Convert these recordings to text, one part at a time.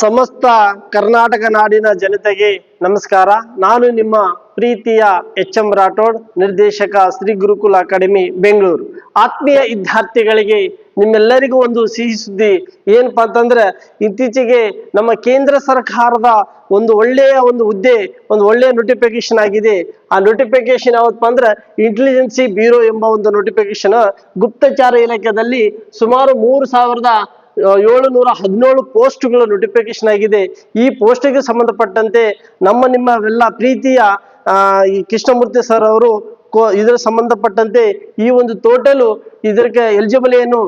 ಸಮಸ್ತ ಕರ್ನಾಟಕ ನಾಡಿನ ಜನತೆಗೆ ನಮಸ್ಕಾರ. ನಾನು ನಿಮ್ಮ ಪ್ರೀತಿಯ ಎಚ್.ಎಂ. ರಾಠೋಡ್, ನಿರ್ದೇಶಕ ಶ್ರೀ ಗುರುಕುಲ ಅಕಾಡೆಮಿ ಬೆಂಗಳೂರು. ಆತ್ಮೀಯ ವಿದ್ಯಾರ್ಥಿಗಳಿಗೆ ನಿಮ್ಮೆಲ್ಲರಿಗೂ ಒಂದು ಸಿಹಿ ಸುದ್ದಿ ಏನಪ್ಪಾ ಅಂತಂದ್ರೆ, ಇತ್ತೀಚೆಗೆ ನಮ್ಮ ಕೇಂದ್ರ ಸರ್ಕಾರದ ಒಂದು ಒಳ್ಳೆಯ ಹುದ್ದೆ, ಒಂದು ಒಳ್ಳೆಯ ನೋಟಿಫಿಕೇಶನ್ ಆಗಿದೆ. ಆ ನೋಟಿಫಿಕೇಶನ್ ಯಾವತ್ತಪ್ಪ ಅಂದ್ರೆ ಇಂಟೆಲಿಜೆನ್ಸಿ ಬ್ಯೂರೋ ಎಂಬ ಒಂದು ನೋಟಿಫಿಕೇಶನ್. ಗುಪ್ತಚಾರ ಇಲಾಖೆಯಲ್ಲಿ ಸುಮಾರು 3717 ಪೋಸ್ಟ್ಗಳು ನೋಟಿಫಿಕೇಶನ್ ಆಗಿದೆ. ಈ ಪೋಸ್ಟ್ಗೆ ಸಂಬಂಧಪಟ್ಟಂತೆ ನಿಮ್ಮೆಲ್ಲ ಪ್ರೀತಿಯ ಈ ಕೃಷ್ಣಮೂರ್ತಿ ಸರ್ ಅವರು ಇದರ ಸಂಬಂಧಪಟ್ಟಂತೆ ಈ ಒಂದು ಟೋಟಲ್ ಇದಕ್ಕೆ ಎಲಿಜಿಬಲ್ ಏನು,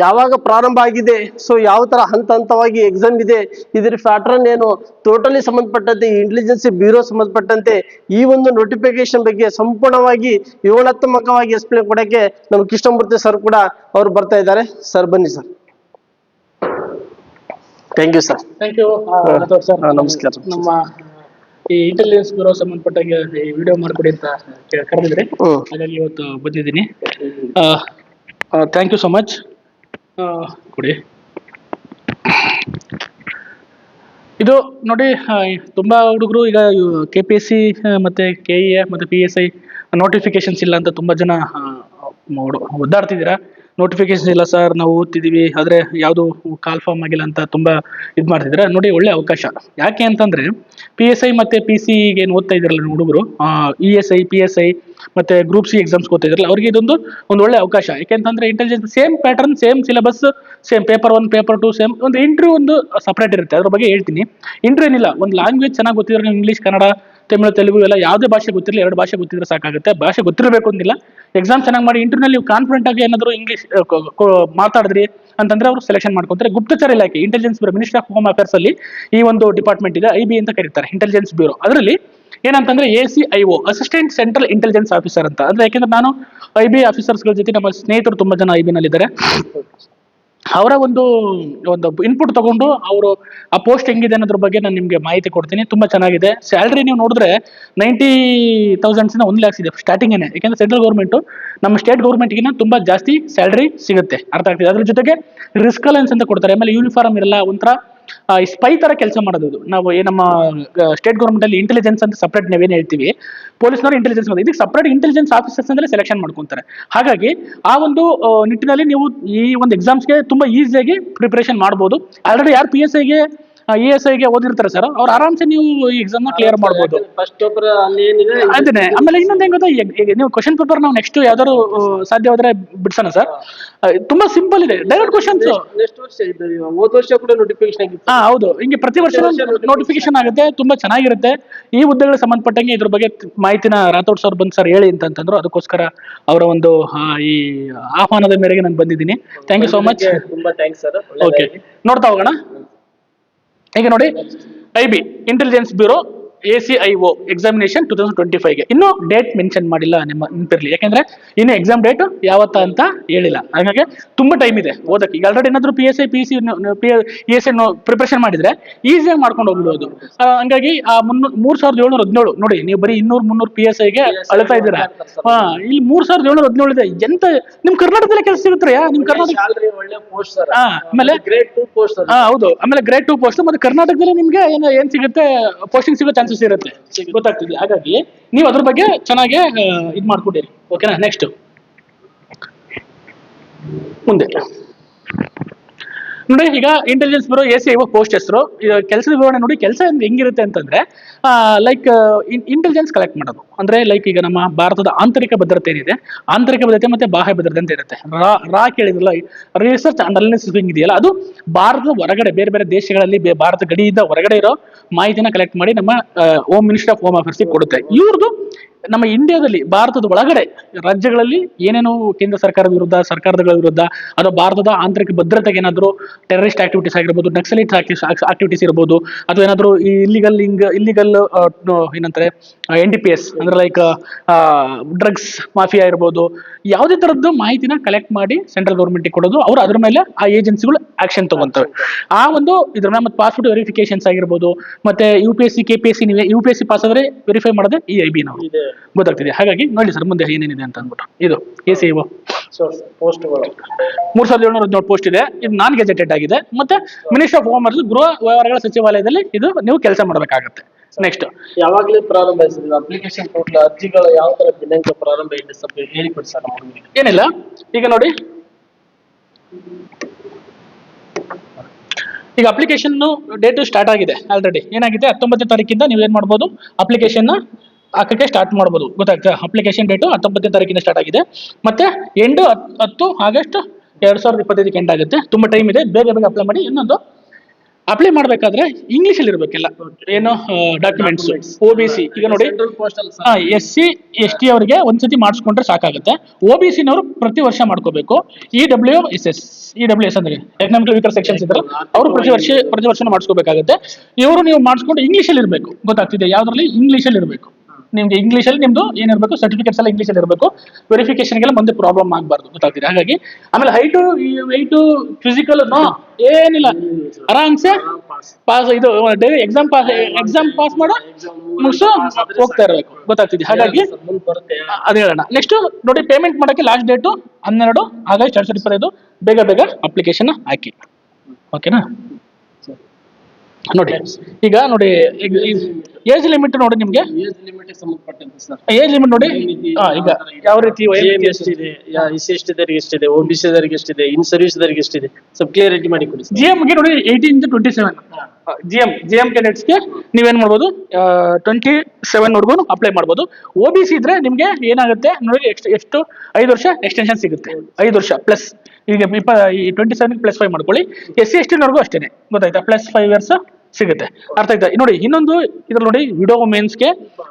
ಯಾವಾಗ ಪ್ರಾರಂಭ ಆಗಿದೆ, ಸೊ ಯಾವ ತರ ಹಂತವಾಗಿ ಎಕ್ಸಾಮ್ ಇದೆ, ಇದರ ಪ್ಯಾಟರ್ನ್ ಏನು, ಟೋಟಲಿ ಸಂಬಂಧಪಟ್ಟಂತೆ ಇಂಟೆಲಿಜೆನ್ಸಿ ಬ್ಯೂರೋ ಸಂಬಂಧಪಟ್ಟಂತೆ ಈ ಒಂದು ನೋಟಿಫಿಕೇಶನ್ ಬಗ್ಗೆ ಸಂಪೂರ್ಣವಾಗಿ ವಿವರಣಾತ್ಮಕವಾಗಿ ಎಕ್ಸ್ಪ್ಲೇನ್ ಕೊಡಕ್ಕೆ ನಮ್ಮ ಕೃಷ್ಣಮೂರ್ತಿ ಸರ್ ಕೂಡ ಅವರು ಬರ್ತಾ ಇದ್ದಾರೆ. ಸರ್ ಬನ್ನಿ sir. Thank you sir. Thank you sir. ನಮಸ್ಕಾರ. ನಮ್ಮ ಈ ಇಂಟೆಲಿಜೆನ್ಸ್ ಬ್ಯೂರೋ ಸಂಬಂಧಪಟ್ಟಾಗ ಈ ವಿಡಿಯೋ ಮಾಡ್ಕೊಡಿ ಅಂತ ಕರೆದಿದ್ರಿ, ಹಾಗಾಗಿ ಇವತ್ತು ಬಂದಿದ್ದೀನಿ. Thank you so much. ಕೊಡಿ. ಇದು ನೋಡಿ, ತುಂಬಾ ಹುಡುಗರು ಈಗ KPSC ಮತ್ತೆ KE ಮತ್ತೆ PSI ನೋಟಿಫಿಕೇಶನ್ಸ್ ಇಲ್ಲ ಅಂತ ತುಂಬಾ ಜನ ಒದ್ದಾಡ್ತಿದ್ದೀರಾ. ನೋಟಿಫಿಕೇಶನ್ ಇಲ್ಲ ಸರ್, ನಾವು ಓದ್ತಿದೀವಿ ಆದ್ರೆ ಯಾವುದು ಕಾಲ್ ಫಾರ್ಮ್ ಆಗಿಲ್ಲ ಅಂತ ತುಂಬಾ ಮಾಡ್ತಿದ್ದೀರಾ. ನೋಡಿ, ಒಳ್ಳೆ ಅವಕಾಶ. ಯಾಕೆ ಅಂತಂದ್ರೆ PSI ಮತ್ತೆ PC ಏನು ಓದ್ತಾ ಇದ್ರಲ್ಲ ಹುಡುಗರು, ESI PSI ಮತ್ತೆ ಗ್ರೂಪ್ C ಎಕ್ಸಾಮ್ಸ್ ಓದ್ತಾ ಇದ್ರಲ್ಲ, ಅವ್ರಿಗೆ ಇದೊಂದು ಒಳ್ಳೆ ಅವಕಾಶ. ಯಾಕೆಂತಂದ್ರೆ intelligence same pattern, same syllabus, same paper 1 paper 2 same. ಒಂದು ಇಂಟರ್ವ್ಯೂ ಒಂದು ಸಪರೇಟ್ ಇರುತ್ತೆ, ಅದ್ರ ಬಗ್ಗೆ ಹೇಳ್ತೀನಿ. ಇಂಟರ್ವ್ಯೂ ಏನಿಲ್ಲ, ಒಂದು ಲ್ಯಾಂಗ್ವೇಜ್ ಚೆನ್ನಾಗಿ ಗೊತ್ತಿದ್ರೆ, ಇಂಗ್ಲಿಷ್ ಕನ್ನಡ ತಮಿಳು ತೆಲುಗು ಎಲ್ಲ ಯಾವುದೇ ಭಾಷೆ ಗೊತ್ತಿರಲಿ, 2 ಭಾಷೆ ಗೊತ್ತಿದ್ರೆ ಸಾಕಾಗುತ್ತೆ. ಭಾಷೆ ಗೊತ್ತಿರಬೇಕು ಅಂತಿಲ್ಲ. ಎಕ್ಸಾಮ್ ಚೆನ್ನಾಗಿ ಮಾಡಿ ಇಂಟರ್ವ್ಯೂನಲ್ಲಿ ನೀವು ಕಾನ್ಫಿಡೆಂಟ್ ಆಗಿ ಏನಾದರೂ ಇಂಗ್ಲಿಷ್ ಮಾತಾಡಿದ್ರಿ ಅಂತಂದ್ರೆ ಅವರು ಸೆಲೆಕ್ಷನ್ ಮಾಡ್ಕೊಂತಾರೆ. ಗುಪ್ತಚರ ಇಲಾಖೆ, intelligence bureau, ministry of home affairs ಅಲ್ಲಿ ಈ ಒಂದು ಡಿಪಾರ್ಟ್ಮೆಂಟ್ ಇದೆ, IB ಅಂತ ಕರೀತಾರೆ, ಇಂಟೆಲಿಜೆನ್ಸ್ ಬ್ಯೂರೋ. ಅದರಲ್ಲಿ ಏನಂತಂದ್ರೆ ACIO, assistant central intelligence officer ಅಂತ. ಅಂದ್ರೆ ಯಾಕೆಂದ್ರೆ ನಾನು IB ಆಫೀಸರ್ಸ್ಗಳ ಜೊತೆ, ನಮ್ಮ ಸ್ನೇಹಿತರು ತುಂಬಾ ಜನ IB ನಲ್ಲಿದ್ದಾರೆ, ಅವರ ಒಂದು ಇನ್ಪುಟ್ ತಗೊಂಡು ಅವರು ಆ ಪೋಸ್ಟ್ ಹೆಂಗಿದೆ ಅನ್ನೋದ್ರ ಬಗ್ಗೆ ನಾನು ನಿಮಗೆ ಮಾಹಿತಿ ಕೊಡ್ತೀನಿ. ತುಂಬಾ ಚೆನ್ನಾಗಿದೆ. ಸ್ಯಾಲ್ರಿ ನೀವು ನೋಡಿದ್ರೆ 90,000 1 lakhs ಇದೆ ಸ್ಟಾರ್ಟಿಂಗ್ ಏನೇ. ಯಾಕೆಂದ್ರೆ ಸೆಂಟ್ರಲ್ ಗೌರ್ಮೆಂಟ್ ನಮ್ಮ ಸ್ಟೇಟ್ ಗೌರ್ಮೆಂಟ್ಗಿನ ತುಂಬಾ ಜಾಸ್ತಿ ಸ್ಯಾಲ್ರಿ ಸಿಗುತ್ತೆ, ಅರ್ಥ ಆಗ್ತಿದೆ. ಅದ್ರ ಜೊತೆಗೆ ರಿಸ್ಕ್ ಅಲೈನ್ಸ್ ಅಂತ ಕೊಡ್ತಾರೆ. ಆಮೇಲೆ ಯೂನಿಫಾರ್ಮ್ ಇರಲ್ಲ, ಒಂಥರ ಸ್ಪೈ ತರ ಕೆಲಸ ಮಾಡೋದು. ನಾವು ನಮ್ಮ ಸ್ಟೇಟ್ ಗೌರ್ಮೆಂಟ್ ಅಲ್ಲಿ ಇಂಟೆಲಿಜೆನ್ಸ್ ಅಂತ ಸಪರೇಟ್ ನಾವೇನು ಹೇಳ್ತೀವಿ, ಪೊಲೀಸ್ನವರು ಇಂಟೆಲಿಜೆನ್ಸ್ ಇದಕ್ಕೆ ಸಪರೇಟ್ ಇಂಟೆಲಿಜೆನ್ಸ್ ಆಫೀಸರ್ಸ್ ಅಂದ್ರೆ ಸೆಲೆಕ್ಷನ್ ಮಾಡ್ಕೊಂತಾರೆ. ಹಾಗಾಗಿ ಆ ಒಂದು ನಿಟ್ಟಿನಲ್ಲಿ ನೀವು ಈ ಒಂದು ಎಕ್ಸಾಮ್ಸ್ಗೆ ತುಂಬಾ ಈಸಿಯಾಗಿ ಪ್ರಿಪರೇಷನ್ ಮಾಡ್ಬೋದು. ಆಲ್ರೆಡಿ ಯಾರು PSI ಗೆ ESI ಗೆ ಓದಿರ್ತಾರೆ ಸರ್, ಅವ್ರು ಆರಾಮ್ಸೆ ನೀವು ಈ ಎಕ್ಸಾಮ್ ನ ಕ್ಲಿಯರ್ ಮಾಡ್ಬೋದು. ಅದೇ. ಆಮೇಲೆ ಇನ್ನೊಂದು ಹೆಂಗ್ ಗೊತ್ತಾ, ನೀವು ಕ್ವಶನ್ ಪೇಪರ್ ನಾವು ನೆಕ್ಸ್ಟ್ ಯಾವ್ದಾದ್ರು ಸಾಧ್ಯವಾದ್ರೆ ಬಿಡ್ಸೋಣ ಸರ್. ತುಂಬಾ ಸಿಂಪಲ್ ಇದೆ, ಡೈರೆಕ್ಟ್ ಕ್ವಶನ್ಸ್. ಹೌದು, ಹಿಂಗೆ ಪ್ರತಿ ವರ್ಷ ನೋಟಿಫಿಕೇಶನ್ ಆಗುತ್ತೆ, ತುಂಬಾ ಚೆನ್ನಾಗಿರುತ್ತೆ. ಈ ಹುದ್ದೆಗಳಿಗೆ ಸಂಬಂಧಪಟ್ಟಂಗೆ ಇದ್ರ ಬಗ್ಗೆ ಮಾಹಿತಿನ ರಾಥೋಡ್ ಸರ್ ಬಂದ್ ಸರ್ ಹೇಳಿ ಅಂತಂದ್ರು, ಅದಕ್ಕೋಸ್ಕರ ಅವರ ಒಂದು ಈ ಆಹ್ವಾನದ ಮೇರೆಗೆ ನಾನು ಬಂದಿದ್ದೀನಿ. Thank you so much. ತುಂಬಾ ಥ್ಯಾಂಕ್ಸ್ ಸರ್. ಓಕೆ, ನೋಡ್ತಾ ಹೋಗೋಣ. ಈಗ ನೋಡಿ, IB intelligence bureau ACIO examination 2025ಗೆ ಇನ್ನೂ ಡೇಟ್ ಮೆನ್ಷನ್ ಮಾಡಿಲ್ಲ, ನಿಮ್ಮ ನೆನಪಿರ್ಲಿ. ಯಾಕೆಂದ್ರೆ ಇನ್ನು ಎಕ್ಸಾಮ್ ಡೇಟ್ ಯಾವತ್ತ ಅಂತ ಹೇಳಿಲ್ಲ. ಹಾಗಾಗಿ ತುಂಬಾ ಟೈಮ್ ಇದೆ ಓದಕ್ಕೆ. ಈಗ ಆಲ್ರೆಡಿ ಏನಾದ್ರು PSI PC ESI ಪ್ರಿಪರೇಷನ್ ಮಾಡಿದ್ರೆ ಈಸಿಯಾಗಿ ಮಾಡ್ಕೊಂಡು ಹೋಗ್ಬೋದು. ಹಂಗಾಗಿ ಆ 3717 ನೋಡಿ, ನೀವು ಬರೀ 200-300 PSIಗೆ ಅಳ್ತಾ ಇದ್ದೀರಾ. ಇಲ್ಲಿ 3717 ಇದೆ. ಎಂತ ನಿಮ್ ಕರ್ನಾಟಕದಲ್ಲೇ ಕೆಲಸ ಸಿಗುತ್ತೆ ನಿಮ್ ಕರ್ನಾಟಕ. ಆಮೇಲೆ ಗ್ರೇಡ್ 2 ಪೋಸ್ಟ್. ಹೌದು, ಆಮೇಲೆ ಗ್ರೇಡ್ 2 ಪೋಸ್ಟ್. ಮತ್ತೆ ಕರ್ನಾಟಕದಲ್ಲಿ ನಿಮ್ಗೆ ಏನ್ ಸಿಗುತ್ತೆ, ಪೋಸ್ಟಿಂಗ್ ಸಿಗೋ ಚಾನ್ಸಸ್ ಇರುತ್ತೆ, ಗೊತ್ತಾಗ್ತಿದೆ. ಹಾಗಾಗಿ ನೀವು ಅದ್ರ ಬಗ್ಗೆ ಚೆನ್ನಾಗಿ ಇದು ಮಾಡ್ಕೊಂಡಿರಿ. ಓಕೆನಾ? ನೆಕ್ಸ್ಟ್ ಮುಂದೆ ನೋಡಿ, ಈಗ ಇಂಟೆಲಿಜೆನ್ಸ್ ಬ್ಯೂರೋ ACIO ಪೋಸ್ಟ್ ಹೆಸರು. ಕೆಲಸದ ವಿವರಣೆ ನೋಡಿ. ಕೆಲಸ ಹೆಂಗಿರುತ್ತೆ ಅಂತಂದ್ರೆ, ಲೈಕ್ ಇಂಟೆಲಿಜೆನ್ಸ್ ಕಲೆಕ್ಟ್ ಮಾಡೋದು. ಅಂದ್ರೆ ಲೈಕ್ ಈಗ ನಮ್ಮ ಭಾರತದ ಆಂತರಿಕ ಭದ್ರತೆ ಏನಿದೆ, ಆಂತರಿಕ ಭದ್ರತೆ ಮತ್ತೆ ಬಾಹ್ಯ ಭದ್ರತೆ ಅಂತ ಇರುತ್ತೆ. ರಾ ಕೇಳಿದ್ರಲ್ಲ, ರಿಸರ್ಚ್ ಅಂಡ್ ಅನಾಲಿಸಿಸ್ ಇದೆಯಲ್ಲ, ಅದು ಭಾರತದ ಹೊರಗಡೆ, ಬೇರೆ ಬೇರೆ ದೇಶಗಳಲ್ಲಿ, ಭಾರತ ಗಡಿಯಿಂದ ಹೊರಗಡೆ ಇರೋ ಮಾಹಿತಿನ ಕಲೆಕ್ಟ್ ಮಾಡಿ ನಮ್ಮ ಮಿನಿಸ್ಟ್ರಿ ಆಫ್ ಹೋಮ್ ಅಫೇರ್ಸ್ ಕೊಡುತ್ತೆ. ಇವ್ರದ್ದು ನಮ್ಮ ಇಂಡಿಯಾದಲ್ಲಿ, ಭಾರತದ ಒಳಗಡೆ ರಾಜ್ಯಗಳಲ್ಲಿ ಏನೇನು ಕೇಂದ್ರ ಸರ್ಕಾರದ ವಿರುದ್ಧ, ಸರ್ಕಾರಗಳ ವಿರುದ್ಧ, ಅಥವಾ ಭಾರತದ ಆಂತರಿಕ ಭದ್ರತೆಗೆ ಏನಾದ್ರು ಟೆರರಿಸ್ಟ್ ಆಕ್ಟಿವಿಟೀಸ್ ಆಗಿರ್ಬೋದು, ನಕ್ಸಲೈಟ್ ಆಕ್ಟಿವಿಟೀಸ್ ಇರ್ಬೋದು, ಅಥವಾ ಏನಾದ್ರು ಈ ಇಲ್ಲಿಗಲ್ ಏನಂತಾರೆ NDPS ಅಂದ್ರೆ ಲೈಕ್ ಡ್ರಗ್ಸ್ ಮಾಫಿಯಾ ಇರ್ಬೋದು, ಯಾವುದೇ ತರದ್ದು ಮಾಹಿತಿನ ಕಲೆಕ್ಟ್ ಮಾಡಿ ಸೆಂಟ್ರಲ್ ಗೌರ್ಮೆಂಟ್ ಕೊಡೋದು. ಅವರು ಅದ್ರ ಮೇಲೆ ಆ ಏಜೆನ್ಸಿಗಳು ಆಕ್ಷನ್ ತಗೊಂತವೆ. ಆ ಒಂದು ಇದ್ರ ಮತ್ತೆ ಪಾಸ್ಪೋರ್ಟ್ ವೆರಿಫಿಕೇಶನ್ಸ್ ಆಗಿರ್ಬೋದು, ಮತ್ತೆ UPSC KPSC ನೀವು UPSC ಪಾಸ್ ಆದ್ರೆ ವೆರಿಫೈ ಮಾಡೋದೇ ಈ IB ನಾವು, ಗೊತ್ತಾಗ್ತಿದೆ. ಹಾಗಾಗಿ ನೋಡಿ ಸರ್ ಮುಂದೆ ಏನೇನಿದೆ ಅಂತ ಅಂದ್ಬಿಟ್ಟು. ಇದು ACIO ಪೋಸ್ಟ್ 3717 ಪೋಸ್ಟ್ ಇದೆ. ಇದು ನಾನ್ ಗೆಜೆಟೆಡ್ ಅಪ್ಡೇಟ್ ಆಗಿದೆ. ಮತ್ತೆ ಮಿನಿಸ್ಟ್ರಿ ಆಫ್ ಹೋಮ್ ಅಫೇರ್ಸ್ ಗೃಹ ವ್ಯವಹಾರಗಳ ಸಚಿವಾಲಯದಲ್ಲಿ ಇದು ನೀವು ಕೆಲಸ ಮಾಡಬೇಕಾಗುತ್ತೆ. ನೆಕ್ಸ್ಟ್ ಯಾವಾಗಲೇ ಪ್ರಾರಂಭ ಆಯ್ತು ಅಪ್ಲಿಕೇಶನ್ ಪೋರ್ಟಲ್ ಅರ್ಜಿಗಳ ಯಾವ ತರ ದಿನಾಂಕ ಪ್ರಾರಂಭ ಇದೆ ಸ್ವಲ್ಪ ಹೇಳಿಕೊಡಿ ಸರ್ ನಮಗೆ. ಏನಿಲ್ಲ, ಈಗ ನೋಡಿ, ಈಗ ಅಪ್ಲಿಕೇಶನ್ ಡೇಟ್ ಸ್ಟಾರ್ಟ್ ಆಗಿದೆ ಆಲ್ರೆಡಿ. ಏನಾಗಿದೆ, 19ನೇ ತಾರೀಕಿಂದ ನೀವು ಏನ್ ಮಾಡ್ಬೋದು, ಅಪ್ಲಿಕೇಶನ್ ಹಾಕಕ್ಕೆ ಸ್ಟಾರ್ಟ್ ಮಾಡ್ಬೋದು. ಗೊತ್ತಾಗ್ತದೆ, ಅಪ್ಲಿಕೇಶನ್ ಡೇಟು 19ನೇ ತಾರೀಕಿಂದ ಸ್ಟಾರ್ಟ್ ಆಗಿದೆ. ಮತ್ತೆ ಎಂಡ್ 10 ಆಗಸ್ಟ್ 2025 ಎಂಡ್ ಆಗುತ್ತೆ. ತುಂಬಾ ಟೈಮ್ ಇದೆ, ಬೇಗ ಬೇಗ ಅಪ್ಲೈ ಮಾಡಿ. ಇನ್ನೊಂದು, ಅಪ್ಲೈ ಮಾಡ್ಬೇಕಾದ್ರೆ ಇಂಗ್ಲಿಷ್ ಅಲ್ಲಿ ಇರ್ಬೇಕೆಲ್ಲ, ಏನು ಡಾಕ್ಯುಮೆಂಟ್ಸ್. OBC ಈಗ ನೋಡಿ, SC ST ಅವರಿಗೆ ಒಂದ್ಸತಿ ಮಾಡಿಸ್ಕೊಂಡ್ರೆ ಸಾಕಾಗುತ್ತೆ. OBC ನವರು ಪ್ರತಿ ವರ್ಷ ಮಾಡ್ಕೋಬೇಕು. EWS ಅಂದ್ರೆ ಎಕನಾಮಿಕಲ್ ವೀಕರ್ ಸೆಕ್ಷನ್ಸ್ ಇದ್ದಾರೆ, ಅವರು ಪ್ರತಿ ವರ್ಷ ಮಾಡಿಸ್ಕೋಬೇಕಾಗುತ್ತೆ. ಇವರು ನೀವು ಮಾಡಿಸ್ಕೊಂಡು ಇಂಗ್ಲಿಷ್ ಅಲ್ಲಿ ಇರಬೇಕು. ಗೊತ್ತಾಗ್ತಿದೆ, ಯಾವ್ದ್ರಲ್ಲಿ ಇಂಗ್ಲಿಷ್ ಅಲ್ಲಿ ಇರಬೇಕು. ನಿಮ್ಗೆ ಇಂಗ್ಲಿಷ್ ಅಲ್ಲಿ ನಿಮ್ದು ಏನಿರಬೇಕು, ಸರ್ಟಿಫಿಕೇಟ್ಸ್ ಎಲ್ಲ ಇಂಗ್ಲಿಷ್ ಅಲ್ಲಿ ಇರಬೇಕು. ವೆರಿಫಿಕೇಶನ್ಗೆಲ್ಲ ಮುಂದೆ ಪ್ರಾಬ್ಲಮ್ ಆಗಬಾರ್ದು. ಗೊತ್ತಾಗ್ತಿದೆ. ಹಾಗಾಗಿ ಆಮೇಲೆ ಹೈಟು ಫಿಸಿಕಲ್ ಏನಿಲ್ಲ, ಆರಾಮ್ಸೆ ಪಾಸ್, ಇದು ಎಕ್ಸಾಮ್ ಪಾಸ್ ಮಾಡೋ ಮುಗಿಸು ಹೋಗ್ತಾ ಇರಬೇಕು. ಗೊತ್ತಾಗ್ತಿದೆ. ಹಾಗಾಗಿ ಅದೇ ಹೇಳೋಣ. ನೆಕ್ಸ್ಟ್ ನೋಡಿ, ಪೇಮೆಂಟ್ ಮಾಡೋಕ್ಕೆ ಲಾಸ್ಟ್ ಡೇಟು 12 ಆಗಸ್ಟ್ 2025. ಬೇಗ ಬೇಗ ಅಪ್ಲಿಕೇಶನ್ ಹಾಕಿ. ಓಕೆನಾ? ನೋಡಿ, ಈಗ ನೋಡಿ, ಏಜ್ ಲಿಮಿಟ್ ನೋಡಿ, ನಿಮ್ಗೆ ಏಜ್ ಲಿಮಿಟ್ ನೋಡಿ. ಈಗ ಯಾವ ರೀತಿ ಎಷ್ಟಿದೆ, SC ST ಎಷ್ಟಿದೆ, OBC ಎಷ್ಟಿದೆ, ಇನ್ ಸರ್ವಿಸ್ ಎಷ್ಟಿದೆ, ಸ್ವಲ್ಪ ಕ್ಲಿಯರಿಟಿ ಮಾಡಿ ಕೊಡಿ. GM ಗೆ ನೋಡಿ 18 to 27. GM ಕ್ಯಾಂಡಿಡೇಟ್ಸ್ಗೆ ನೀವೇನ್ ಮಾಡ್ಬೋದು, 27 ವರ್ಗು ಅಪ್ಲೈ ಮಾಡ್ಬೋದು. OBC ಇದ್ರೆ ನಿಮ್ಗೆ ಏನಾಗುತ್ತೆ ನೋಡಿ, ಎಷ್ಟು 5 ವರ್ಷ ಎಕ್ಸ್ಟೆನ್ಷನ್ ಸಿಗುತ್ತೆ. 5 ವರ್ಷ ಪ್ಲಸ್, ಈಗ 27 +5 ಮಾಡ್ಕೊಳ್ಳಿ. SC ST ನವರೆಗೂ ಅಷ್ಟೇನೆ. ಗೊತ್ತಾಯ್ತಾ, +5 years ಸಿಗುತ್ತೆ. ಅರ್ಥ ಆಯ್ತಾ? ನೋಡಿ, ಇನ್ನೊಂದು ಇದ್ರಲ್ಲಿ ನೋಡಿ, ವಿಡೋ ವುಮೆನ್ಸ್ಗೆ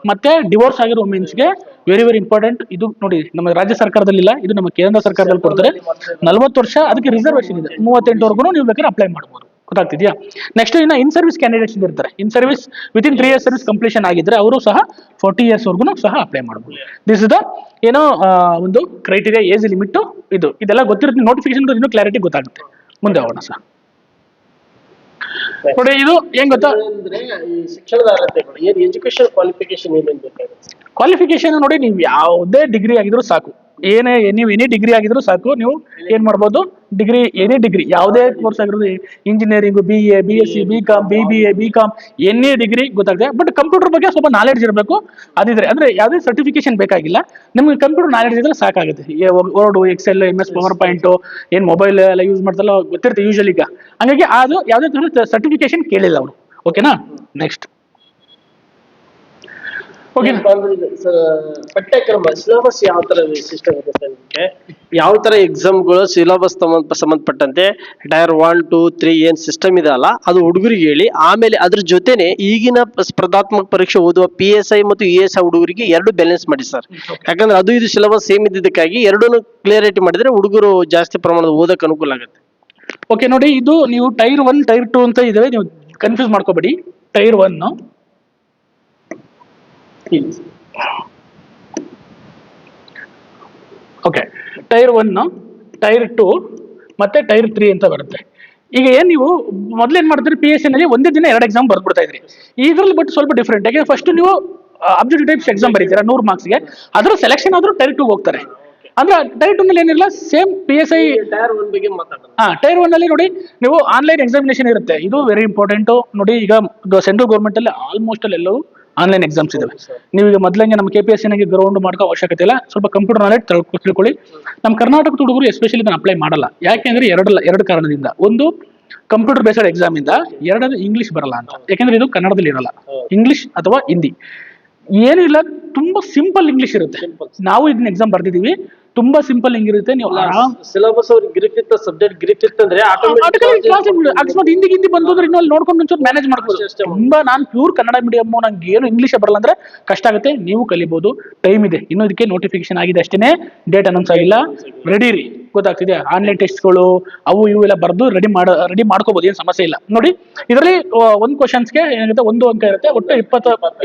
ಮತ್ತೆ ಡಿವೋರ್ಸ್ ಆಗಿರೋ ವುಮೆನ್ಸ್ಗೆ ವೆರಿ ಇಂಪಾರ್ಟೆಂಟ್. ಇದು ನೋಡಿ, ನಮ್ಮ ರಾಜ್ಯ ಸರ್ಕಾರದಲ್ಲಿ ಇಲ್ಲ, ಇದು ನಮ್ಮ ಕೇಂದ್ರ ಸರ್ಕಾರದಲ್ಲಿ ಕೊಡ್ತಾರೆ. 40 ವರ್ಷ, ಅದಕ್ಕೆ ರಿಸರ್ವೇಶನ್ ಇದೆ. 38 ನೀವು ಬೇಕಾದ್ರೆ ಅಪ್ಲೈ ಮಾಡ್ಬೋದು. ಗೊತ್ತಾಗ್ತಿದ್ಯಾ? ನೆಕ್ಸ್ಟ್ ಇನ್ನ ಇನ್ ಸರ್ವಿಸ್ ಕ್ಯಾಂಡಿಡೇಟ್ಸ್ ಇರ್ತಾರೆ. ಇನ್ service within 3 years service completion ಆಗಿದ್ರೆ ಅವರು ಸಹ 40 years ವರ್ಗು ಸಹ ಅಪ್ಲೈ ಮಾಡ್ಬೋದು. ದಿಸ್ ಇಸ್ ದ ಏನೋ ಒಂದು ಕ್ರೈಟೀರಿಯಾ, ಏಜ್ ಲಿಮಿಟ್. ಇದೆಲ್ಲ ಗೊತ್ತಿರುತ್ತೆ. ನೋಟಿಫಿಕೇಶನ್ ಇನ್ನೂ ಕ್ಲಾರಿಟಿ ಗೊತ್ತಾಗುತ್ತೆ. ಮುಂದೆ ಹೋಗೋಣ ಸರ್. ನೋಡಿ, ಇದು ಏನ್ ಗೊತ್ತಾ, ಶಿಕ್ಷಣದ ಅರ್ಹತೆಗಳು ಏನು, ಎಜುಕೇಶನ್ ಕ್ವಾಲಿಫಿಕೇಶನ್ ಏನೇನು ಬೇಕಾಗುತ್ತೆ? ಕ್ವಾಲಿಫಿಕೇಶನ್ ನೋಡಿ, ನೀವು ಯಾವುದೇ ಡಿಗ್ರಿ ಆಗಿದ್ರು ಸಾಕು. ನೀವು ಎನಿ ಡಿಗ್ರಿ ಆಗಿದ್ರು ಸಾಕು. ನೀವು ಏನ್ ಮಾಡ್ಬೋದು, ಎನಿ ಡಿಗ್ರಿ ಯಾವುದೇ ಕೋರ್ಸ್ ಆಗಿರೋದು, engineering, BA BSc BCom BBA BCom any degree ಗೊತ್ತಾಗಿದೆ. ಬಟ್ ಕಂಪ್ಯೂಟರ್ ಬಗ್ಗೆ ಸ್ವಲ್ಪ ನಾಲೆಡ್ಜ್ ಇರಬೇಕು. ಅದಿದ್ರೆ ಅಂದ್ರೆ ಯಾವುದೇ ಸರ್ಟಿಫಿಕೇಶನ್ ಬೇಕಾಗಿಲ್ಲ, ನಿಮ್ಗೆ ಕಂಪ್ಯೂಟರ್ ನಾಲೆಡ್ಜ್ ಇದ್ರೆ ಸಾಕಾಗುತ್ತೆ. ವರ್ಡ್, ಎಕ್ಸೆಲ್, MS PowerPoint, ಏನ್ ಮೊಬೈಲ್ ಎಲ್ಲ ಯೂಸ್ ಮಾಡ್ತಲ್ಲ ಗೊತ್ತಿರುತ್ತೆ ಯೂಶಲಿ. ಈಗ ಹಂಗಾಗಿ ಅದು ಯಾವುದೇ ತರ ಸರ್ಟಿಫಿಕೇಶನ್ ಕೇಳಿಲ್ಲ ಅವರು. ಓಕೆನಾ? ನೆಕ್ಸ್ಟ್ ಪಠ್ಯಕ್ರಮ ಸಿಲೆಬಸ್ ಯಾವ ತರ ಸಿಸ್ಟಮ್ ಇದೆ, ಯಾವ ತರ ಎಕ್ಸಾಮ್ಗಳು ಸಿಲೆಬಸ್ ಸಂಬಂಧಪಟ್ಟಂತೆ ಟೈರ್ 1 2 3 ಏನ್ ಸಿಸ್ಟಮ್ ಇದೆ ಅಲ್ಲ, ಅದು ಹುಡುಗರಿಗೆ ಹೇಳಿ. ಆಮೇಲೆ ಅದ್ರ ಜೊತೆನೆ ಈಗಿನ ಸ್ಪರ್ಧಾತ್ಮಕ ಪರೀಕ್ಷೆ ಓದುವ PSI ಮತ್ತು ESI ಹುಡುಗರಿಗೆ 2 ಬ್ಯಾಲೆನ್ಸ್ ಮಾಡಿ ಸರ್. ಯಾಕಂದ್ರೆ ಅದು ಇದು ಸಿಲೆಬಸ್ ಸೇಮ್ ಇದ್ದಿದ್ದಕ್ಕಾಗಿ 2 ಕ್ಲಿಯರಿಟಿ ಮಾಡಿದ್ರೆ ಹುಡುಗರು ಜಾಸ್ತಿ ಪ್ರಮಾಣದ ಓದಕ್ಕೆ ಅನುಕೂಲ ಆಗುತ್ತೆ. ಓಕೆ ನೋಡಿ, ಇದು ನೀವು ಟೈರ್ 1 ಟೈರ್ 2 ಅಂತ ಇದಾವೆ, ನೀವು ಕನ್ಫ್ಯೂಸ್ ಮಾಡ್ಕೋಬೇಡಿ. ಟೈರ್ 1 ಓಕೆ, ಟೈರ್ 1, ಟೈರ್ 2 ಮತ್ತೆ ಟೈರ್ 3 ಅಂತ ಬರುತ್ತೆ. ಈಗ ಏನ್ ನೀವು ಮೊದಲೇನ್ ಮಾಡ್ತೀರಿ, PSI ನಲ್ಲಿ ಒಂದೇ ದಿನ 2 ಎಕ್ಸಾಮ್ ಬರ್ದ್ಬಿಡ್ತಾ ಇದ್ರಿ. ಇದರಲ್ಲಿ ಬಟ್ ಸ್ವಲ್ಪ ಡಿಫ್ರೆಂಟ್. ಯಾಕಂದ್ರೆ ಫಸ್ಟ್ ನೀವು ಅಬ್ಜೆಕ್ಟಿವ್ ಟೈಪ್ಸ್ ಎಕ್ಸಾಮ್ ಬರೀತೀರಾ 100 ಮಾರ್ಕ್ಸ್ಗೆ, ಅದ್ರ ಸೆಲೆಕ್ಷನ್ ಆದ್ರೂ ಟೈರ್ 2 ಹೋಗ್ತಾರೆ. ಅಂದ್ರೆ ಟೈರ್ 2 ನಲ್ಲಿ ಏನಿಲ್ಲ, ಸೇಮ್ PSI. ಟೈರ್ 1 ಬಗ್ಗೆ ಮಾತಾಡೋಣ. ಟೈರ್ 1 ಅಲ್ಲಿ ನೋಡಿ, ನೀವು ಆನ್ಲೈನ್ ಎಕ್ಸಾಮಿನೇಷನ್ ಇರುತ್ತೆ. ಇದು ವೆರಿ ಇಂಪಾರ್ಟೆಂಟ್. ನೋಡಿ, ಈಗ ಸೆಂಟ್ರಲ್ ಗೌರ್ಮೆಂಟ್ ಅಲ್ಲಿ ಆಲ್ಮೋಸ್ಟ್ ಎಲ್ಲವೂ ಆನ್ಲೈನ್ ಎಕ್ಸಾಮ್ಸ್ ಇದಾವೆ. ನೀವು ಈಗ ಮೊದಲಂಗೆ ನಮ್ಮ KPSC ನಾಗೆ ಗ್ರೌಂಡ್ ಮಾಡ್ಕೋ ಅವಶ್ಯಕತೆ ಇಲ್ಲ. ಸ್ವಲ್ಪ ಕಂಪ್ಯೂಟರ್ ನಾಲೆಡ್ಜ್ ತಿಳ್ಕೊಳ್ಳಿ. ನಮ್ಮ ಕರ್ನಾಟಕದ ಹುಡುಗರು ಎಸ್ಪೆಷಲಿ ಇದನ್ನ ಅಪ್ಲೈ ಮಾಡಲ್ಲ. ಯಾಕೆಂದ್ರೆ ಎರಡು ಕಾರಣದಿಂದ. ಒಂದು, ಕಂಪ್ಯೂಟರ್ ಬೇಸ್ಡ್ ಎಕ್ಸಾಮ್ ಇಂದ. ಎರಡನೇದು, ಇಂಗ್ಲಿಷ್ ಬರಲ್ಲ ಅಂತ. ಯಾಕಂದ್ರೆ ಇದು ಕನ್ನಡದಲ್ಲಿ ಇರಲ್ಲ, ಇಂಗ್ಲಿಷ್ ಅಥವಾ ಹಿಂದಿ. ಏನಿಲ್ಲ, ತುಂಬಾ ಸಿಂಪಲ್ ಇಂಗ್ಲಿಷ್ ಇರುತ್ತೆ. ನಾವು ಇದನ್ನ ಎಕ್ಸಾಮ್ ಬರ್ದಿದೀವಿ, ತುಂಬಾ ಸಿಂಪಲ್ ಹಿಂಗಿರುತ್ತೆ. ನೀವು ಸಿಲೆಬಸ್ ಅವ್ರಿಗೆ ಗ್ರಿಪ್ ಸಬ್ಜೆಕ್ಟ್ ಗ್ರಿಪ್ ಇತ್ತಂದ್ರೆ ಅಕಸ್ಮಾತ್ ಹಿಂದಿ ಬಂದ್ರೆ ಇನ್ನೂ ಅಲ್ಲಿ ನೋಡ್ಕೊಂಡು ಒಂಚೂರು ಮ್ಯಾನೇಜ್ ಮಾಡ್ಬೋದು. ತುಂಬಾ ನಾನು ಪ್ಯೂರ್ ಕನ್ನಡ ಮೀಡಿಯಂ, ನಂಗೆ ಏನು ಇಂಗ್ಲಿಷ್ ಬರಲ್ಲ ಅಂದ್ರೆ ಕಷ್ಟ ಆಗುತ್ತೆ. ನೀವು ಕಲಿಬಹುದು, ಟೈಮ್ ಇದೆ. ಇನ್ನು ಇದಕ್ಕೆ ನೋಟಿಫಿಕೇಶನ್ ಆಗಿದೆ ಅಷ್ಟೇನೆ, ಡೇಟ್ ಅನೌನ್ಸ್ ಆಗಿಲ್ಲ. ರೆಡಿ ರೀ, ಗೊತ್ತಾಗ್ತಿದೆ. ಆನ್ಲೈನ್ ಟೆಸ್ಟ್ಗಳು ಅವು ಇವು ಎಲ್ಲ ಬರ್ದು ರೆಡಿ ಮಾಡ್ಕೋಬಹುದು, ಏನು ಸಮಸ್ಯೆ ಇಲ್ಲ. ನೋಡಿ, ಇದರಲ್ಲಿ ಒಂದು ಕ್ವಶನ್ಸ್ಗೆ ಏನಾಗುತ್ತೆ, 1 ಅಂಕ ಇರುತ್ತೆ.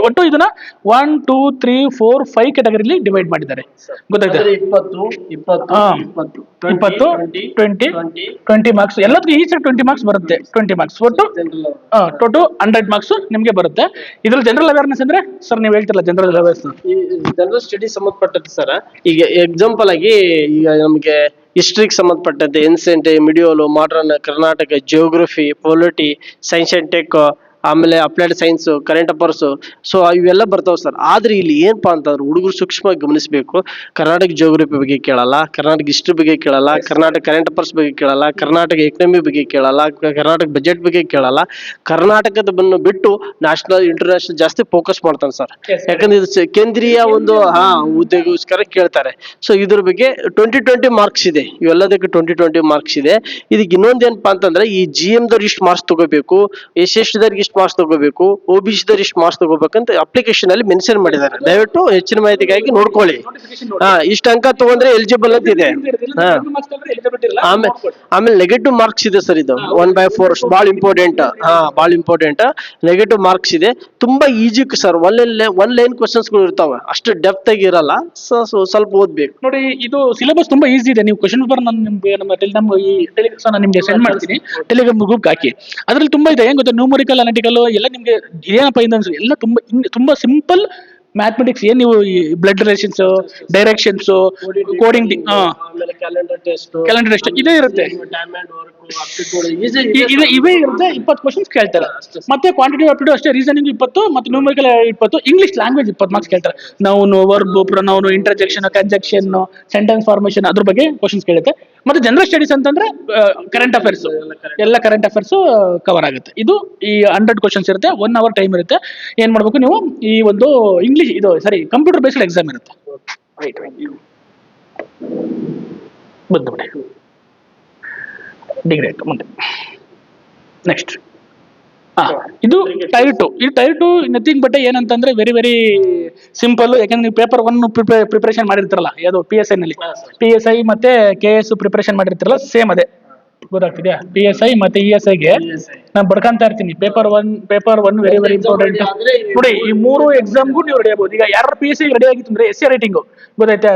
ಒಟ್ಟು ಇದನ್ನ 1 2 3 4 5 ಕ್ಯಾಟಗರಿಲಿ ಡಿವೈಡ್ ಮಾಡಿದ್ದಾರೆ. ಗೊತ್ತಾಗ್ತದೆ. 20 20 20 ಮಾರ್ಕ್ಸ್ ಎಲ್ಲದಕ್ಕೂ ಈಚ್ 20 ಮಾರ್ಕ್ಸ್ ಬರುತ್ತೆ. 20 ಮಾರ್ಕ್ಸ್ ಒಟ್ಟು ಟೋಟಲ್ 100 ಮಾರ್ಕ್ಸ್ ನಿಮಗೆ ಬರುತ್ತೆ. ಇದ್ರಲ್ಲಿ ಜನರಲ್ ಅವೇರ್ನೆಸ್ ಅಂದ್ರೆ ಸರ್ ನೀವು ಹೇಳ್ತಿರಲ್ಲ ಜನರಲ್ ಅವೇರ್ನೆಸ್, ಈ ಜನರಲ್ ಸ್ಟಡಿ ಸಂಬಂಧಪಟ್ಟದ್ದು ಸರ್. ಈಗ ಎಕ್ಸಾಂಪಲ್ ಆಗಿ ಈಗ ನಮಗೆ ಹಿಸ್ಟ್ರಿಗೆ ಸಂಬಂಧಪಟ್ಟಂತೆ ancient, medieval, modern, Karnataka, geography, polity, science and tech, ಆಮೇಲೆ applied science, current affairs, so ಇವೆಲ್ಲ ಬರ್ತಾವ ಸರ್. ಆದ್ರೆ ಇಲ್ಲಿ ಏನಪ್ಪಾ ಅಂತಂದ್ರೆ ಹುಡುಗರು ಸೂಕ್ಷ್ಮವಾಗಿ ಗಮನಿಸಬೇಕು. ಕರ್ನಾಟಕ ಜಿಯೋಗ್ರಫಿ ಬಗ್ಗೆ ಕೇಳಲ್ಲ, ಕರ್ನಾಟಕ ಹಿಸ್ಟ್ರಿ ಬಗ್ಗೆ ಕೇಳಲ್ಲ, ಕರ್ನಾಟಕ ಕರೆಂಟ್ ಅಫೇರ್ಸ್ ಬಗ್ಗೆ ಕೇಳಲ್ಲ, ಕರ್ನಾಟಕ ಎಕನಾಮಿ ಬಗ್ಗೆ ಕೇಳಲ್ಲ, ಕರ್ನಾಟಕ ಬಜೆಟ್ ಬಗ್ಗೆ ಕೇಳಲ್ಲ. ಕರ್ನಾಟಕದ ಬಿಟ್ಟು ನ್ಯಾಷನಲ್ ಇಂಟರ್ನ್ಯಾಷನಲ್ ಜಾಸ್ತಿ ಫೋಕಸ್ ಮಾಡ್ತಾನೆ ಸರ್. ಯಾಕಂದ್ರೆ ಇದು ಕೇಂದ್ರೀಯ ಒಂದು ಹುದ್ದೆಗೋಸ್ಕರ ಕೇಳ್ತಾರೆ. ಸೊ ಇದ್ರ ಬಗ್ಗೆ 20 ಮಾರ್ಕ್ಸ್ ಇದೆ. ಇವೆಲ್ಲದಕ್ಕೆ 20 ಮಾರ್ಕ್ಸ್ ಇದೆ. ಇದಕ್ಕೆ ಇನ್ನೊಂದೇನಪ್ಪಾ ಅಂತಂದ್ರೆ ಈ GM ದವ್ರು ಇಷ್ಟು ಮಾರ್ಕ್ಸ್ ತಗೋಬೇಕು, SC ದವ್ರಿಗೆ ಮಾರ್ಕ್ಸ್ ತಗೋಬೇಕು, OBC ದವ್ರು ಇಷ್ಟು ಮಾರ್ಕ್ಸ್ ತಗೋಬೇಕಂತ ಅಪ್ಲಿಕೇಶನ್ ಅಲ್ಲಿ ಮೆನ್ಷನ್ ಮಾಡಿದ್ದಾರೆ. ದಯವಿಟ್ಟು ಹೆಚ್ಚಿನ ಮಾಹಿತಿಗಾಗಿ ನೋಡ್ಕೊಳ್ಳಿ. ಇಷ್ಟ ಅಂಕ ತಗೊಂಡ್ರೆ ಎಲಿಜಿಬಲ್ ಅಂತ ಇದೆ. ಆಮೇಲೆ ನೆಗೆಟಿವ್ ಮಾರ್ಕ್ಸ್ ಇದೆ ಸರ್. ಇದು 1/4 ಬಹಳ ಇಂಪಾರ್ಟೆಂಟ್. ಬಹಳ ಇಂಪಾರ್ಟೆಂಟ್. ನೆಗೆಟಿವ್ ಮಾರ್ಕ್ಸ್ ಇದೆ. ತುಂಬಾ easy sir. One line questions ಗಳು ಇರ್ತಾವ, ಅಷ್ಟು ಡೆಪ್ತ್ ಆಗಿ ಇರಲ್ಲ. ಸ್ವಲ್ಪ ಓದ್ಬೇಕು ನೋಡಿ. ಇದು ಸಿಲೆಬಸ್ ತುಂಬಾ ಈಸಿ ಇದೆ. ನೀವು ಕ್ವಶನ್ ಪೇಪರ್ ನಮ್ಮ ಈ ಟೆಲಿಗ್ರಾಮ್ ನಿಮ್ಗೆ ಸೆಂಡ್ ಮಾಡ್ತೀನಿ, ಟೆಲಿಗ್ರಾಮ್ ಗ್ರೂಪ್ ಹಾಕಿ. ಅದ್ರಲ್ಲಿ ತುಂಬಾ ಇದೆ. ಏನ್ ಗೊತ್ತಾ, ನ್ಯೂಮರಿಕಲ್, ಅನಾಲಿಟಿಕಲ್ ಎಲ್ಲ ನಿಮ್ಗೆ ಏನಪ್ಪ ಇಂದ ಎಲ್ಲ ತುಂಬಾ ಸಿಂಪಲ್ ಮ್ಯಾಥಮೆಟಿಕ್ಸ್. ಏನ್ ನೀವು blood relations, directions, coding, calendar test ಇದೇ ಇರುತ್ತೆ. ಇವೇ ಇರುತ್ತೆ. 20 ಕ್ವಶನ್ಸ್ ಕೇಳ್ತಾರೆ. ಮತ್ತೆ ಕ್ವಾಂಟಿಟಿ ಆಪ್ಟಿಟ್ಯೂಡ್ ಅಷ್ಟೇ. ರೀಸನಿಂಗ್ 20 ಮತ್ತೆ ನ್ಯೂಮರಿಕಲ್ 20. ಇಂಗ್ಲಿಷ್ ಲ್ಯಾಂಗ್ವೇಜ್ 20 ಮಾರ್ಕ್ಸ್ ಕೇಳ್ತಾರೆ. Noun, verb, pronoun, interjection, conjunction, sentence formation ಅದ್ರ ಬಗ್ಗೆ ಕ್ವಶನ್ಸ್ ಕೇಳುತ್ತೆ. ಮತ್ತೆ ಜನರಲ್ ಸ್ಟಡೀಸ್ ಅಂತಂದ್ರೆ ಕರೆಂಟ್ ಅಫೇರ್ಸ್, ಎಲ್ಲ ಕರೆಂಟ್ ಅಫೇರ್ಸ್ ಕವರ್ ಆಗುತ್ತೆ. ಇದು ಈ 100 ಕ್ವಶನ್ಸ್ ಇರುತ್ತೆ. 1 hour ಟೈಮ್ ಇರುತ್ತೆ. ಏನ್ ಮಾಡ್ಬೇಕು ನೀವು, ಈ ಒಂದು ಇಂಗ್ಲಿಷ್ ಇದು ಕಂಪ್ಯೂಟರ್ ಬೇಸ್ಡ್ ಎಕ್ಸಾಮ್ ಇರುತ್ತೆ. ಬಂದ್ಬಿಡಿ ಡಿಗ್ರಿ ಆಯ್ತು. ಮುಂದೆ ನೆಕ್ಸ್ಟ್ ಇದು ಟೈರ್ 2. ಈ ಟೈರ್ 2 ನಥಿಂಗ್ ಬಟ್ ಏನಂತಂದ್ರೆ ವೆರಿ ವೆರಿ ಸಿಂಪಲ್. ಯಾಕಂದ್ರೆ ನೀವು ಪೇಪರ್ 1 ಪ್ರಿಪರೇಷನ್ ಮಾಡಿರ್ತಾರಲ್ಲ, ಯಾವುದು PSI ನಲ್ಲಿ, PSI ಮತ್ತೆ KS ಪ್ರಿಪರೇಷನ್ ಮಾಡಿರ್ತಾರಲ್ಲ, ಸೇಮ್ ಅದೇ. ಗೊತ್ತಾಗ್ತಿದ್ಯಾ? PSI ಮತ್ತೆ ESI ಗೆ ನಾನು ಬಡ್ಕಂತ ಇರ್ತೀನಿ. Paper one very very important. ನೋಡಿ, ಈ 3 ಎಕ್ಸಾಮ್ಗೂ ನೀವು ರೆಡಿ ಆಗ್ಬೋದು. ಈಗ ಯಾರು PSI ರೆಡಿ ಆಗಿತ್ತು ಅಂದ್ರೆ SC ರೈಟಿಂಗ್ ಗೊತ್ತಾಯ್ತಾ.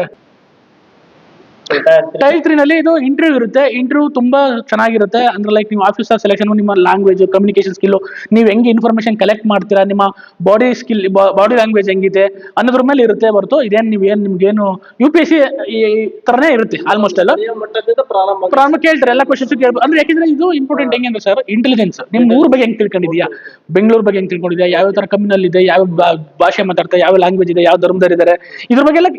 ಟೈರ್ 3 ನಲ್ಲಿ ಇದು ಇಂಟರ್ವ್ಯೂ ಇರುತ್ತೆ. ಇಂಟರ್ವ್ಯೂ ತುಂಬಾ ಚೆನ್ನಾಗಿರುತ್ತೆ. ಅಂದ್ರೆ ಲೈಕ್ ನೀವು ಆಫೀಸರ್ ಸೆಲೆಕ್ಷನ್, ನಿಮ್ಮ ಲ್ಯಾಂಗ್ವೇಜ್, ಕಮ್ಯುನಿಕೇಶನ್ ಸ್ಕಿಲ್, ನೀವು ಹೆಂಗೆ ಇನ್ಫಾರ್ಮೇಶನ್ ಕಲೆಕ್ಟ್ ಮಾಡ್ತೀರಾ, ನಿಮ್ಮ ಬಾಡಿ ಸ್ಕಿಲ್, ಬಾಡಿ ಲ್ಯಾಂಗ್ವೇಜ್ ಹೆಂಗಿದೆ ಅನ್ನೋದ್ರ ಮೇಲೆ ಇರುತ್ತೆ ಹೊರತು ಇದೇನು ನಿಮ್ಗೇನು UPSC ಈ ತರನೇ ಇರುತ್ತೆ ಆಲ್ಮೋಸ್ಟ್ ಎಲ್ಲ. ಪ್ರಾರಂಭ ಕೇಳ್ತಾರೆ, ಎಲ್ಲ ಕ್ವಶನ್ಸ್ ಕೇಳ್ಬೋದು. ಅಂದ್ರೆ ಯಾಕಂದ್ರೆ ಇದು ಇಂಪಾರ್ಟೆಂಟ್. ಹೆಂಗೆ ಅಂದ್ರೆ ಸರ್, ಇಂಟೆಲಿಜೆನ್ಸ್ ನಿಮ್ ಊರ್ ಬಗ್ಗೆ ಹೆಂಗ್ ತಿಳ್ಕೊಂಡಿದ್ಯಾ, ಬೆಂಗಳೂರು ಬಗ್ಗೆ ಹೆಂಗ್ ತಿಳ್ಕೊಂಡಿದ್ಯಾ, ಯಾವ ತರ ಕಮ್ಯುನಲ್ ಇದೆ, ಯಾವ ಭಾಷೆ ಮಾತಾಡ್ತಾರೆ, ಯಾವ ಲ್ಯಾಂಗ್ವೇಜ್ ಇದೆ, ಯಾವ ಧರ್ಮದವ್ರು ಇದ್ದಾರೆ, ಇದ್ರ ಬಗ್ಗೆ ಎಲ್ಲ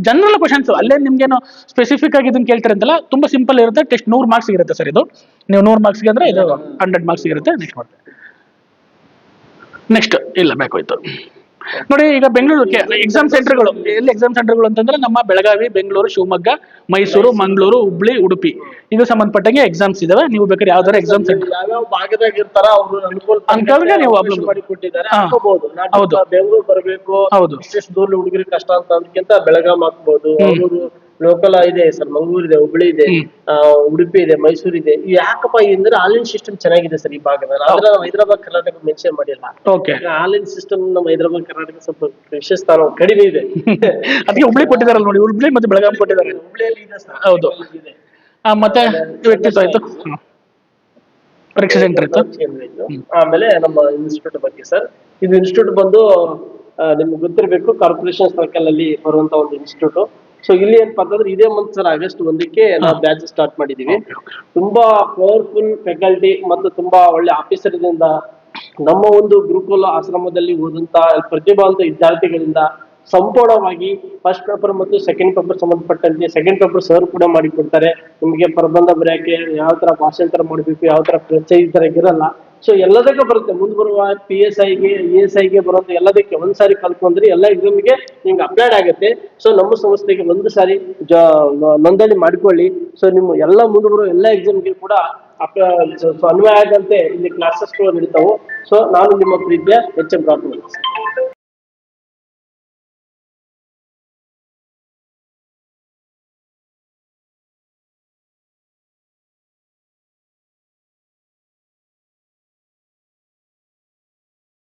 ಜನರಲ್ ಕ್ವಶನ್ಸ್. ಅಲ್ಲೇ ನಿಮ್ಗೇನು ಸ್ಪೆಸಿಫಿಕ್ ಆಗಿ ಇದನ್ನ ಕೇಳ್ತಾರೆ ಅಂತಲ್ಲ, ತುಂಬಾ ಸಿಂಪಲ್ ಇರುತ್ತೆ. ಟೆಸ್ಟ್ 100 ಮಾರ್ಕ್ಸ್ ಇರುತ್ತೆ ಸರ್. ಇದು ನೀವು 100 ಮಾರ್ಕ್ಸ್ ಅಂದ್ರೆ ಇದು 100 ಮಾರ್ಕ್ಸ್ ಇರುತ್ತೆ. ನೆಕ್ಸ್ಟ್ ಇಲ್ಲ ಬ್ಯಾಕ್ ಹೋಯ್ತು ನೋಡಿ. ಈಗ ಬೆಂಗಳೂರು ಎಕ್ಸಾಮ್ ಸೆಂಟರ್ಗಳು, ಎಲ್ಲಿ ಎಕ್ಸಾಮ್ ಸೆಂಟರ್ಗಳು ಅಂತಂದ್ರೆ ನಮ್ಮ ಬೆಳಗಾವಿ, ಬೆಂಗಳೂರು, ಶಿವಮೊಗ್ಗ, ಮೈಸೂರು, ಮಂಗಳೂರು, ಹುಬ್ಳಿ, ಉಡುಪಿ, ಇದು ಸಂಬಂಧಪಟ್ಟಂಗೆ ಎಕ್ಸಾಮ್ಸ್ ಇದಾವೆ. ನೀವು ಬೇಕಾದ್ರೆ ಯಾವ್ದಾರ ಎಕ್ಸಾಮ್ ಸೆಂಟರ್ ಯಾವ ಭಾಗದಾಗ ಇರ್ತಾರ ಅವ್ರು ಅನ್ಕೊಂಡ್ರೆ ನೀವು ಮಾಡಿ ಕೊಟ್ಟಿದ್ದಾರೆ. ಹೌದು, ಬೆಂಗಳೂರು ಬರಬೇಕು, ಹೌದು, ಇಷ್ಟು ದೂರ ಹುಡುಗರಿಗೆ ಕಷ್ಟ ಅಂತ ಅದಕ್ಕಿಂತ ಬೆಳಗಾಂ ಹಾಕ್ಬೋದು. ಅವರು ಲೋಕಲ್ ಇದೆ ಸರ್, ಮಂಗಳೂರು ಇದೆ, ಹುಬ್ಳಿ ಇದೆ, ಉಡುಪಿ ಇದೆ, ಮೈಸೂರು ಇದೆ. ಯಾಕಪ್ಪ ಅಂದ್ರೆ ಆನ್ಲೈನ್ ಸಿಸ್ಟಮ್ ಚೆನ್ನಾಗಿದೆ ಸರ್ ಈ ಭಾಗದಲ್ಲಿ. ಆದ್ರೆ ನಾವು ಹೈದರಾಬಾದ್, ಕರ್ನಾಟಕ ಮೆನ್ಷನ್ ಮಾಡಿಲ್ಲ. ಆನ್ಲೈನ್ ಸಿಸ್ಟಮ್ ನಮ್ಮ ಹೈದರಾಬಾದ್, ಕರ್ನಾಟಕ ಸ್ವಲ್ಪ ವಿಶೇಷ ಸ್ಥಾನ ಕಡಿಮೆ ಇದೆ. ಅದಕ್ಕೆ ಹುಬ್ಳಿ ಕೊಟ್ಟಿದಾರಲ್ಲ ನೋಡಿ, ಹುಬ್ಳಿ ಮತ್ತೆ ಬೆಳಗಾವಿ ಕೊಟ್ಟಿದ್ದಾರೆ. ಹುಬ್ಳಿಯಲ್ಲಿ ಇದೆ ಸರ್. ಹೌದು. ಮತ್ತೆ ಆಯ್ತು, ಪರೀಕ್ಷಾ ಸೆಂಟರ್ ಇತ್ತು. ಆಮೇಲೆ ನಮ್ಮ ಇನ್ಸ್ಟಿಟ್ಯೂಟ್ ಬಗ್ಗೆ ಸರ್, ಇದು ಇನ್ಸ್ಟಿಟ್ಯೂಟ್ ಬಂದು ನಿಮ್ಗೆ ಗೊತ್ತಿರಬೇಕು, ಕಾರ್ಪೊರೇಷನ್ ಸರ್ಕಲ್ ಅಲ್ಲಿ ಬರುವಂತ ಒಂದು ಇನ್ಸ್ಟಿಟ್ಯೂಟ್. ಸೊ ಇಲ್ಲಿ ಏನಪ್ಪಾ ಅಂತಂದ್ರೆ ಇದೇ ಮಂತ್ ಸರ್ August 1ಕ್ಕೆ ನಾವು ಬ್ಯಾಚ್ ಸ್ಟಾರ್ಟ್ ಮಾಡಿದೀವಿ. ತುಂಬಾ ಪವರ್ಫುಲ್ ಫ್ಯಾಕಲ್ಟಿ ಮತ್ತು ತುಂಬಾ ಒಳ್ಳೆ ಆಫೀಸರ್ ಇಂದ ನಮ್ಮ ಒಂದು ಗುರುಕುಲ ಆಶ್ರಮದಲ್ಲಿ ಓದಂತ ಪ್ರತಿಭಾವಂತ ವಿದ್ಯಾರ್ಥಿಗಳಿಂದ ಸಂಪೂರ್ಣವಾಗಿ ಫಸ್ಟ್ ಪೇಪರ್ ಮತ್ತು ಸೆಕೆಂಡ್ ಪೇಪರ್ ಸಂಬಂಧಪಟ್ಟಂತೆ ಸೆಕೆಂಡ್ ಪೇಪರ್ ಸರ್ ಕೂಡ ಮಾಡಿಕೊಡ್ತಾರೆ. ನಿಮಗೆ ಪ್ರಬಂಧ ಬರೆಯಕ್ಕೆ ಯಾವ ತರ ಭಾಷಾಂತರ ಮಾಡಬೇಕು, ಯಾವ ತರ ಪ್ರಚಯ ಈ ತರ ಇರಲ್ಲ. ಸೊ ಎಲ್ಲದಕ್ಕೆ ಬರುತ್ತೆ. ಮುಂದೆ ಬರುವ PSIಗೆ, ESIಗೆ ಬರುವಂತ ಎಲ್ಲದಕ್ಕೆ ಒಂದ್ಸಾರಿ ಕಲ್ತ್ಕೊಂಡ್ರೆ ಎಲ್ಲ ಎಕ್ಸಾಮ್ಗೆ ನಿಮ್ಗೆ ಅಪ್ಲೈಡ್ ಆಗುತ್ತೆ. ಸೊ ನಮ್ಮ ಸಂಸ್ಥೆಗೆ ಒಂದು ಸಾರಿ ನೋಂದಣಿ ಮಾಡ್ಕೊಳ್ಳಿ. ಸೊ ನಿಮ್ಮ ಎಲ್ಲ ಮುಂದೆ ಬರುವ ಎಲ್ಲ ಎಕ್ಸಾಮ್ಗೆ ಕೂಡ ಅನ್ವಯ ಆಗಂತೆ ಇಲ್ಲಿ ಕ್ಲಾಸಸ್ಗಳು ನಡೀತಾವು. ಸೊ ನಾನು ನಿಮ್ಮ ಪ್ರೀತಿಯ HM ರಾಘವೇಂದ್ರ.